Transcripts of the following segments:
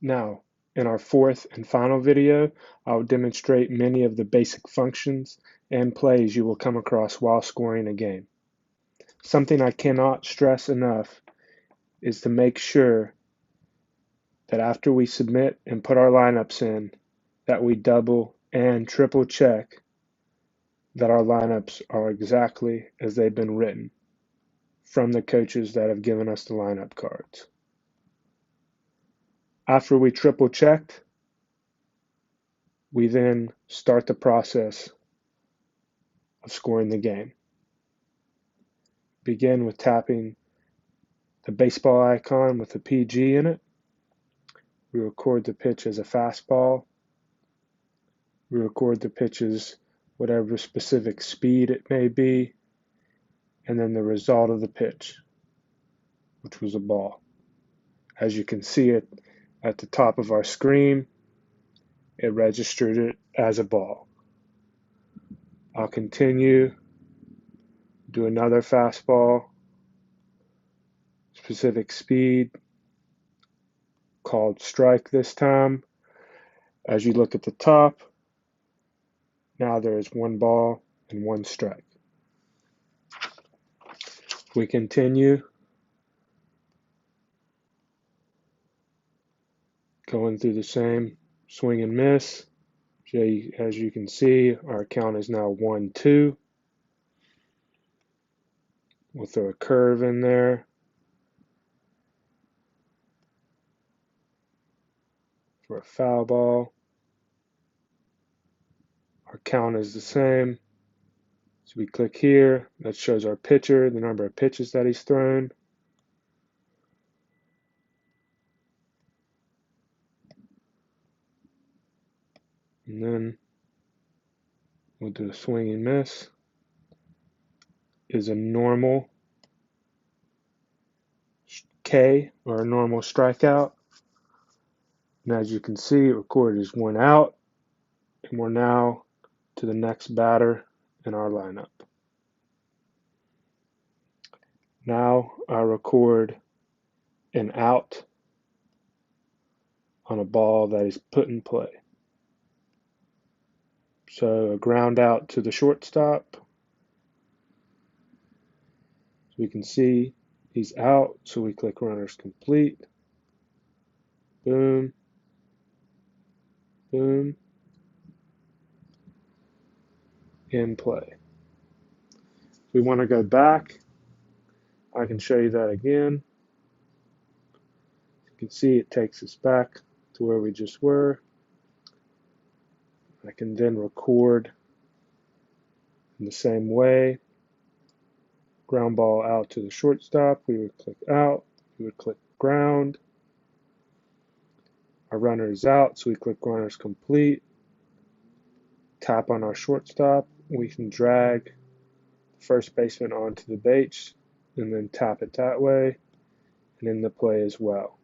Now, in our fourth and final video, I'll demonstrate many of the basic functions and plays you will come across while scoring a game. Something I cannot stress enough is to make sure that after we submit and put our lineups in, that we double and triple check that our lineups are exactly as they've been written from the coaches that have given us the lineup cards. After we triple checked, we then start the process of scoring the game. Begin with tapping the baseball icon with a PG in it. We record the pitch as a fastball. We record the pitch as whatever specific speed it may be, and then the result of the pitch, which was a ball. As you can see it at the top of our screen, it registered it as a ball. I'll continue, do another fastball, specific speed, called strike this time. As you look at the top, now there is one ball and one strike. We continue, going through the same swing and miss. As you can see, our count is now 1-2. We'll throw a curve in there for a foul ball. Our count is the same. So we click here, that shows our pitcher, the number of pitches that he's thrown. And then we'll do a swing and miss. Is a normal K, or a normal strikeout. And as you can see, it recorded as 1 out, and we're now to the next batter in our lineup. Now I record an out on a ball that is put in play. So a ground out to the shortstop. So we can see he's out, so we click runners complete. Boom, boom, in play. If we want to go back, I can show you that again. You can see it takes us back to where we just were. I can then record in the same way. Ground ball out to the shortstop, we would click out, we would click ground. Our runner is out, so we click runners complete. Tap on our shortstop, we can drag the first baseman onto the base and then tap it that way and in the play as well.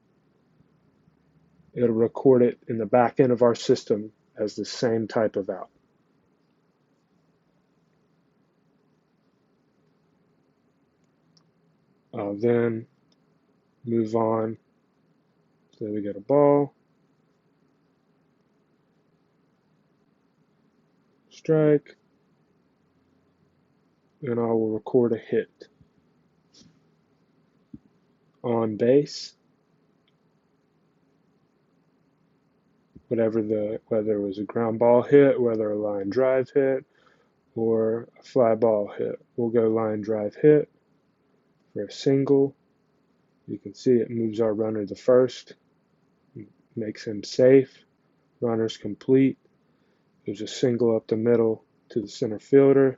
It'll record it in the back end of our system as the same type of out. I'll then move on so we get a ball, strike, and I will record a hit. On base, whether it was a ground ball hit, whether a line drive hit, or a fly ball hit. We'll go line drive hit for a single. You can see it moves our runner to first, makes him safe. Runner's complete. There's a single up the middle to the center fielder.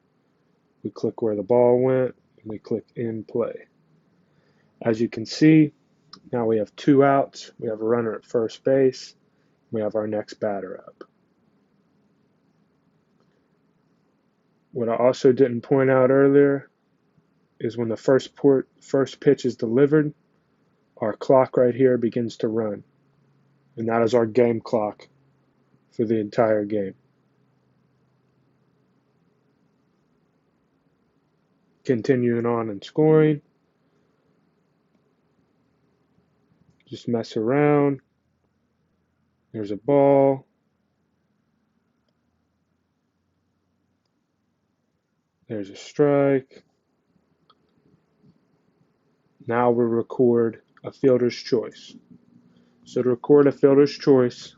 We click where the ball went, and we click in play. As you can see, now we have 2 outs. We have a runner at first base. We have our next batter up. What I also didn't point out earlier is when the first pitch is delivered, our clock right here begins to run. And that is our game clock for the entire game. Continuing on and scoring. Just mess around. There's a ball. There's a strike. Now we'll record a fielder's choice. So to record a fielder's choice,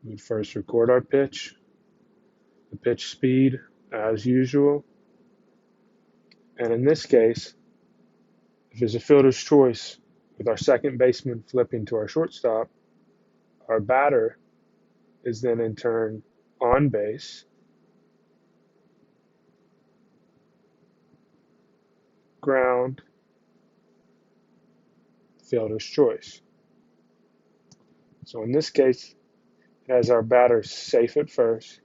we'd first record our pitch, the pitch speed as usual. And in this case, if it's a fielder's choice with our second baseman flipping to our shortstop, our batter is then in turn on base, ground, fielder's choice. So in this case, as our batter safe at first,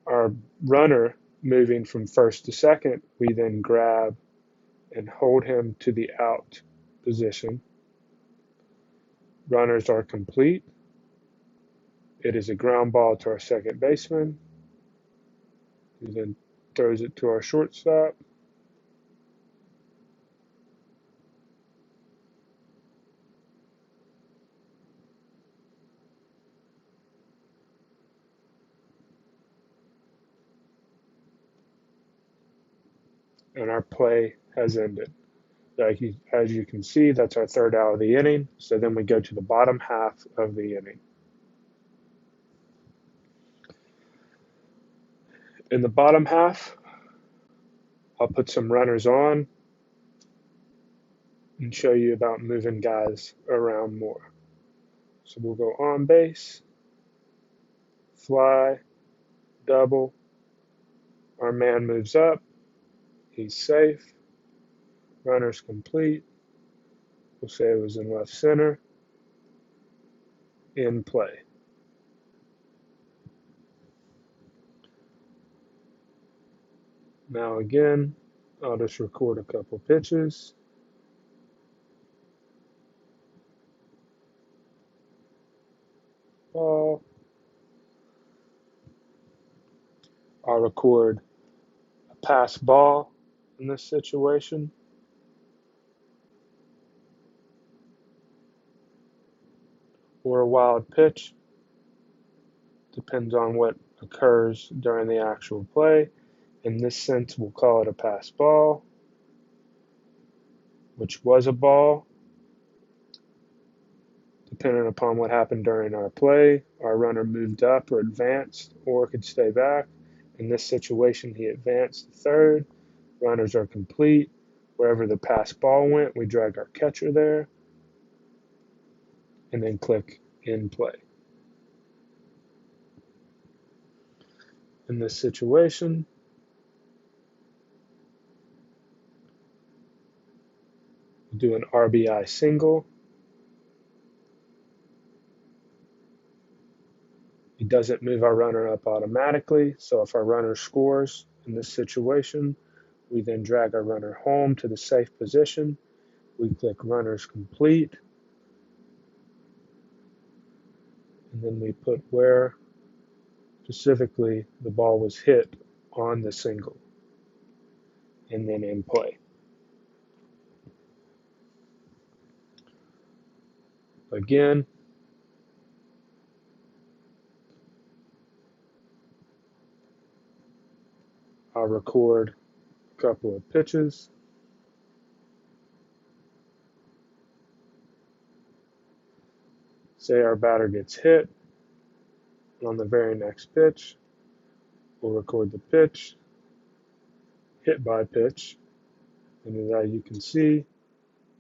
our runner moving from first to second, we then grab and hold him to the out position. Runners are complete. It is a ground ball to our second baseman, who then throws it to our shortstop. And our play has ended. As you can see, that's our third out of the inning. So then we go to the bottom half of the inning. In the bottom half, I'll put some runners on and show you about moving guys around more. So we'll go on base, fly, double. Our man moves up. He's safe. Runner's complete. We'll say it was in left center. In play. Now again, I'll just record a couple pitches. Ball. I'll record a pass ball in this situation. Or a wild pitch. Depends on what occurs during the actual play. In this sense, we'll call it a pass ball, which was a ball. Depending upon what happened during our play, our runner moved up or advanced or could stay back. In this situation, he advanced to third. Runners are complete. Wherever the pass ball went, we drag our catcher there and then click in play. In this situation, we'll do an RBI single. It doesn't move our runner up automatically, so if our runner scores in this situation, we then drag our runner home to the safe position. We click runners complete, and then we put where specifically the ball was hit on the single, and then in play. Again, I'll record a couple of pitches. Say our batter gets hit, and on the very next pitch, we'll record the pitch, hit by pitch, and as you can see,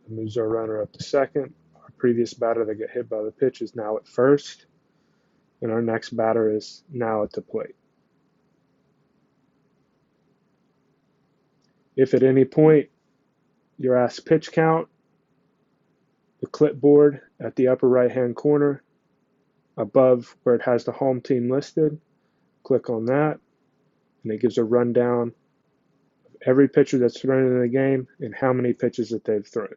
it moves our runner up to second. Our previous batter that got hit by the pitch is now at first, and our next batter is now at the plate. If at any point you're asked pitch count, the clipboard at the upper right-hand corner above where it has the home team listed, click on that, and it gives a rundown of every pitcher that's thrown in the game and how many pitches that they've thrown.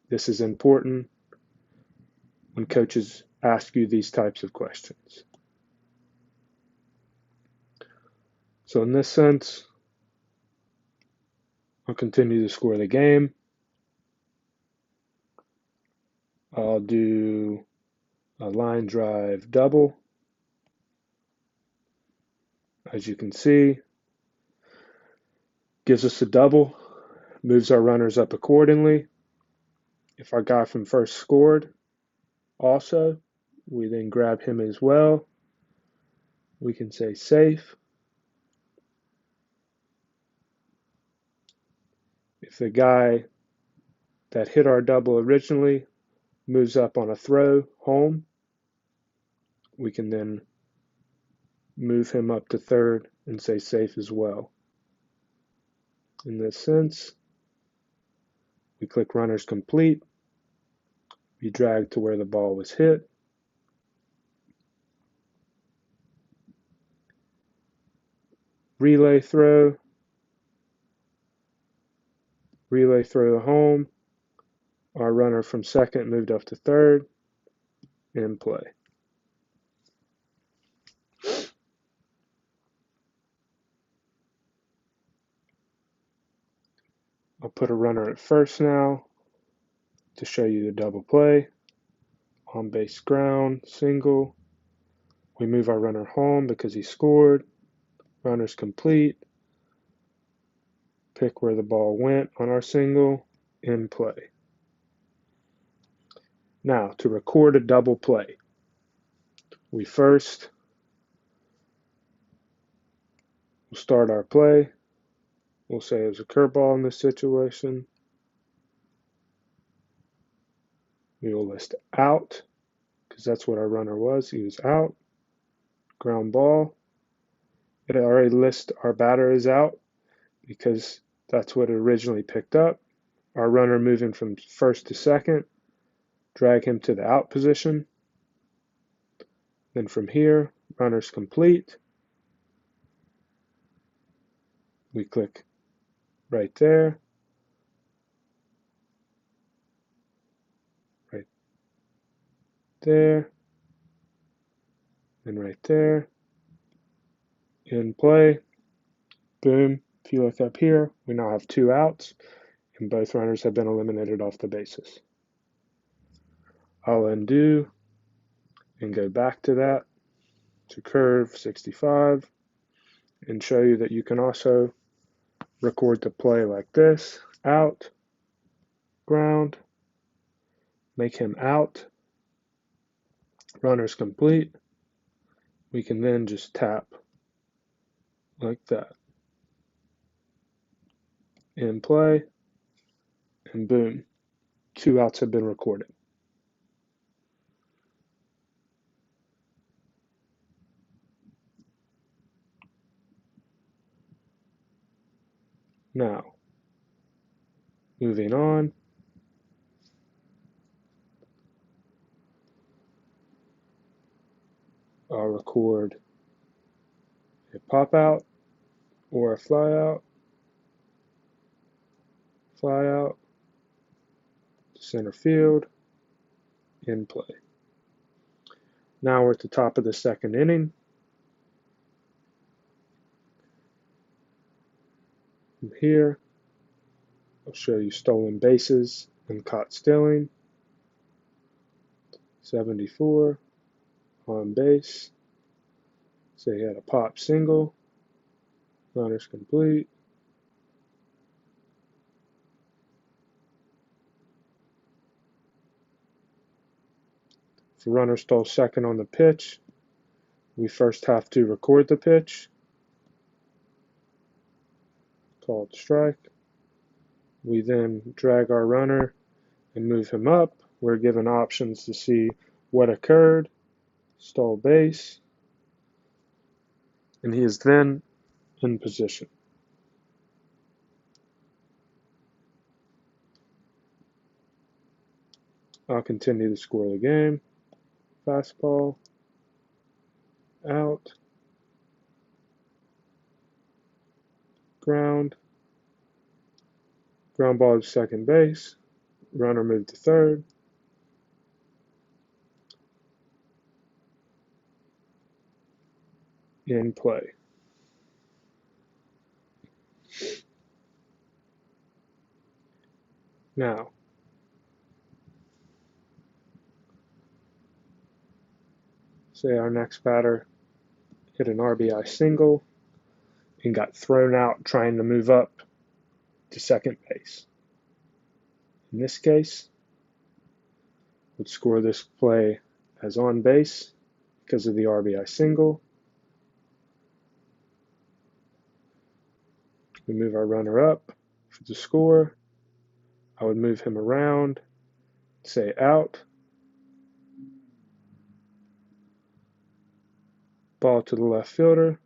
This is important when coaches ask you these types of questions. So in this sense, I'll continue to score the game. I'll do a line drive double. As you can see, gives us a double, moves our runners up accordingly. If our guy from first scored also, we then grab him as well. We can say safe. If the guy that hit our double originally moves up on a throw home, we can then move him up to third and say safe as well. In this sense, we click runners complete, we drag to where the ball was hit, relay throw home, our runner from second moved up to third, and play. I'll put a runner at first now to show you the double play. On base ground, single. We move our runner home because he scored. Runner's complete. Pick where the ball went on our single, in play. Now, to record a double play, we first will start our play. We'll say it was a curveball in this situation. We will list out, because that's what our runner was. He was out. Ground ball. It already lists our batter is out because that's what it originally picked up. Our runner moving from first to second, drag him to the out position. Then from here, runner's complete. We click right there, right there, and right there. In play. Boom. If you look up here, we now have 2 outs, and both runners have been eliminated off the bases. I'll undo and go back to that, to curve 65, and show you that you can also record the play like this. Out, ground, make him out, runner's complete. We can then just tap like that. In play, and boom, 2 outs have been recorded. Now, moving on, I'll record a pop out or a fly out, center field, in play. Now we're at the top of the second inning. From here, I'll show you stolen bases and caught stealing. 74 on base. Say he had a pop single. Runner's complete. If the runner stole second on the pitch, we first have to record the pitch. Called strike. We then drag our runner and move him up. We're given options to see what occurred. Stole base. And he is then in position. I'll continue to score the game. Fastball. Out. Ground. Ground ball to second base. Runner moved to third. In play. Now, Say our next batter hit an RBI single and got thrown out trying to move up to second base. In this case, would score this play as on base because of the RBI single. We move our runner up for the score. I would move him around, say out. Ball to the left fielder.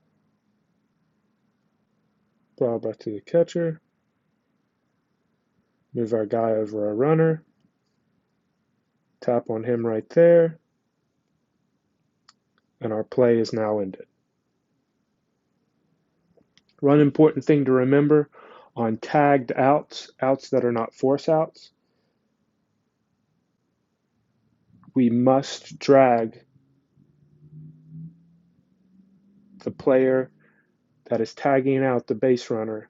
Ball back to the catcher. Move our guy over our runner. Tap on him right there. And our play is now ended. One important thing to remember on tagged outs, outs that are not force outs, we must drag the player that is tagging out the base runner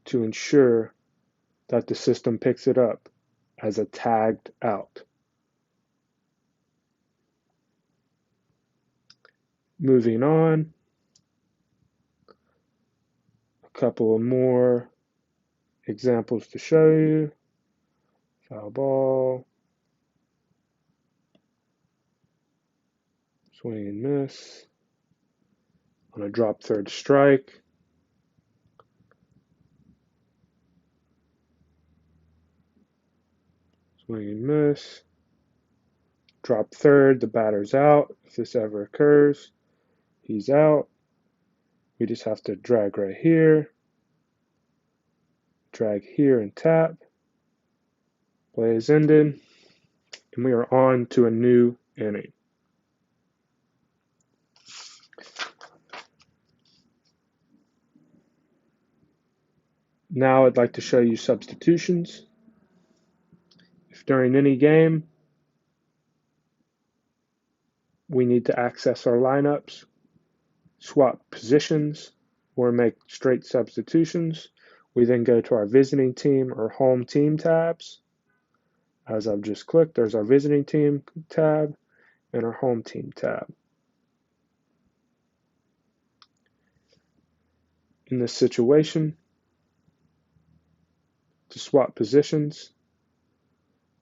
to ensure that the system picks it up as a tagged out. Moving on, a couple of more examples to show you. Foul ball, swing and miss. On a drop third strike. Swing and miss. Drop third, the batter's out. If this ever occurs, he's out. We just have to drag right here. Drag here and tap. Play is ended. And we are on to a new inning. Now I'd like to show you substitutions. If during any game we need to access our lineups, swap positions, or make straight substitutions, we then go to our visiting team or home team tabs. As I've just clicked, there's our visiting team tab and our home team tab. In this situation, to swap positions,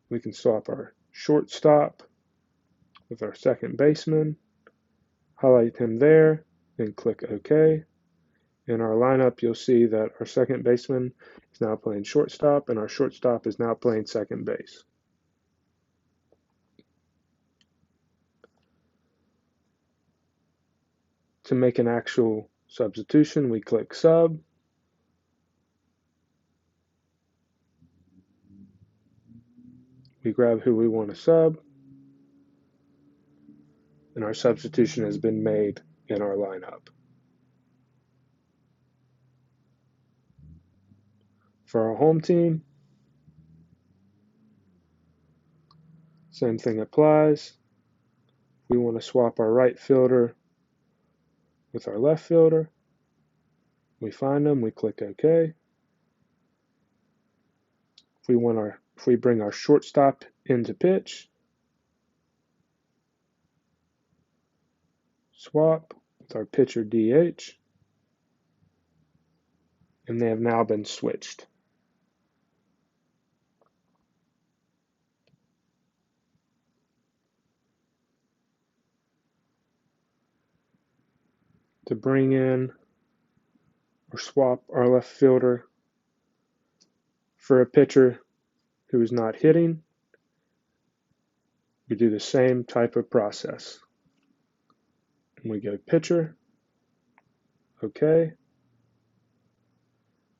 we can swap our shortstop with our second baseman, highlight him there, then click OK. In our lineup, you'll see that our second baseman is now playing shortstop, and our shortstop is now playing second base. To make an actual substitution, we click Sub. We grab who we want to sub, and our substitution has been made in our lineup. For our home team, same thing applies. We want to swap our right fielder with our left fielder. We find them, we click OK. If we bring our shortstop into pitch, swap with our pitcher DH, and they have now been switched. To bring in or swap our left fielder for a pitcher who is not hitting, we do the same type of process. And we go pitcher, OK.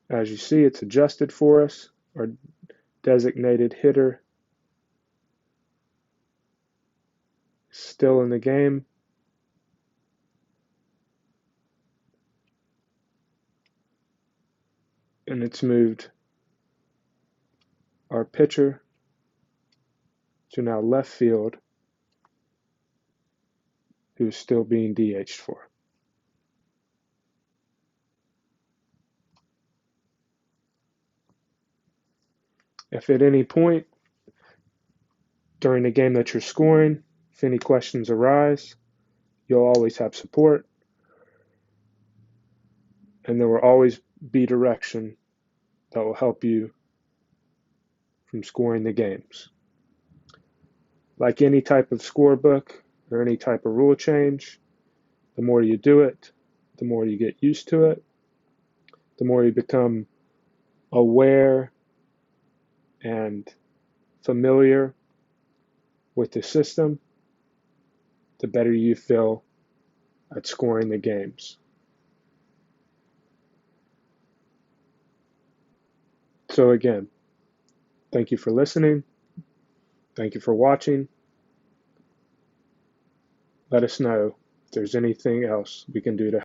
As you see, it's adjusted for us. Our designated hitter is still in the game. And it's moved our pitcher to now left field, who's still being DH'd for. If at any point during the game that you're scoring, If any questions arise, you'll always have support, and there will always be direction that will help you from scoring the games. Like any type of scorebook or any type of rule change, the more you do it, the more you get used to it, the more you become aware and familiar with the system, the better you feel at scoring the games. So again, thank you for listening. Thank you for watching. Let us know if there's anything else we can do to